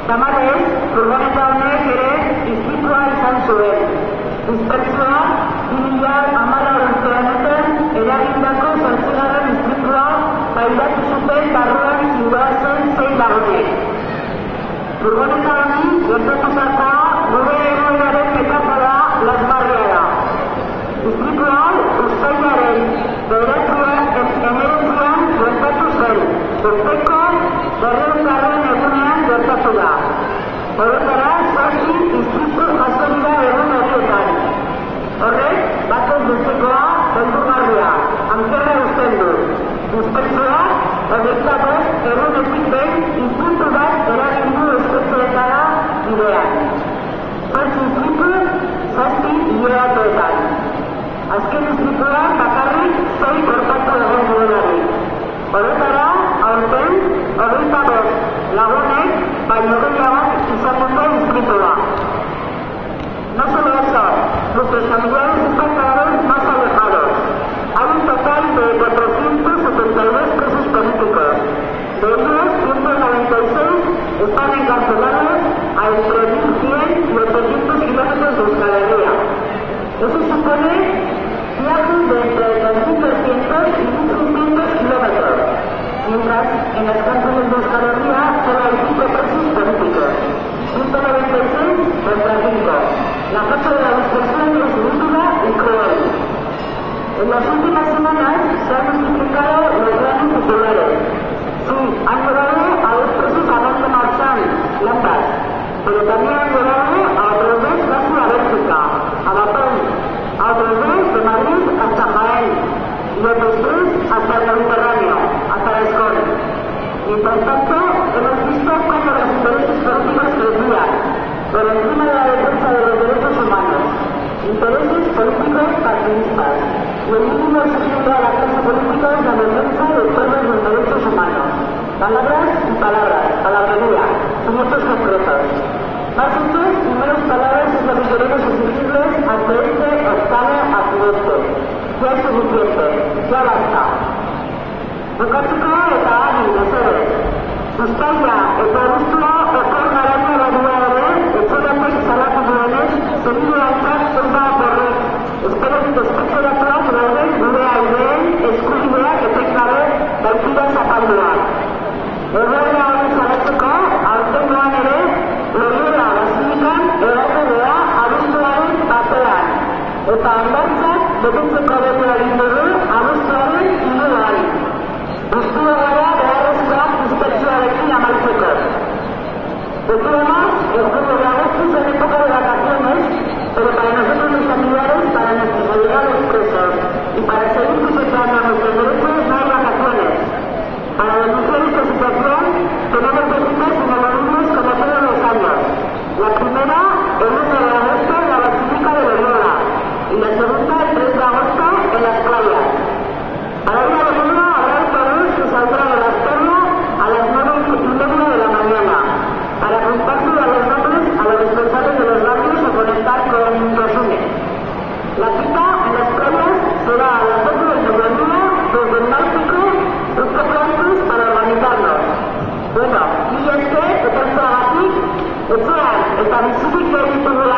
Tamalez, furgoneta honek ere istripua izan zuen. Dispertsioa, 2014 urte honetan eragindako 8. istripua pairatu zuten barruan zihoazen 6 lagunek. Furgoneta honi gertatutakoa gure egoeraren metafora lazgarria da. Istripua uztailaren 9. gertatu zen, urteko 200. egunean gertatu da. Horretara, 7 istripu jaso dira egun horietan. Horrek, batez bestekoa, beldurgarria, ankerra uzten du. Dispertsioa, 25 egunetik behin istripu bat eragin du espetxeetara bidean. 7 istripu, 7 hilabeteetan. Azken istripua bakarrik 6 gertatu egon duelarik. Horretara, aurten, 25 lagunek baino gehiagoak izan dute istripua. No solo eso, nuestros familiares están cada vez más alejados. Hay un total de 472 presos políticos. De ellos, 196 están encarcelados a entre 1.100 y 800 kilómetros de Euskal Herria. Eso supone viajes de entre 2.300 y 1.600 kilómetros, mientras en las cárceles de Euskal Herria solo hay 5 presos políticos, 196 contra 5. La fecha de la dispersión es ridícula y cruel. En las últimas semanas se han multiplicado los grandes titulares. Sí, han llevado a 2 presos a Monte Marsan, Landas, pero también han llevado a otros 2 casi a Bélgica, a Bapén, a otros 2 de Madrid hasta Jaén y otros 3 hasta el Mediterráneo, hasta la Escol. Mientras tanto, hemos visto cómo los intereses políticos crecían por encima de la defensa de los derechos humanos, intereses políticos partidistas, y el mínimo exigido a la clase política es la defensa de todos los derechos humanos. Palabras y palabras, palabrería, sin hechos concretos. Más hechos y menos palabras es lo que queremos exigirles ante este octavo accidente. Ya es suficiente, ya basta. Bukatzeko eta adi, mesedez. Uztaila eta abuztua okor garaia badua ere, etxeratek salatu duenez, zenideantzat ez da horrek. Esperotik espetxeratuak dauden gure aideen eskubideak etekgabe baitira zapalduak. Egoera hori salatzeko, aurtengoan ere, Loyola Basilikan eragedea abuztuaren batean. Eta ondartzak betetzeko betu egin dugu abuztuaren 2. Guztua gara beharrezkoak dispertsioarekin amaitzeko. De todo más, el julio de agosto es la época de vacaciones, pero para nosotros los familiares, para nuestros allegados presos y para seguir disfrutando nuestros derechos no hay vacaciones. Para denunciar esta situación tenemos visitas inamovibles como todos los años. La primera, el 1 de agosto en la Basílica de Loyola y la segunda, el 3 de agosto en las playas. Para ir a Loyola habrá autobús que saldrá de la Estonia a las 9:30 de la mañana para apuntarse a los nombres a los responsables de los barrios o conectar con Prosune. La cita en las playas será a las 12 del mediodía desde el Náutico, Ruta Plantus para organizarnos. Bueno, y etortzeagatik, etxean eta bizirik egin dugula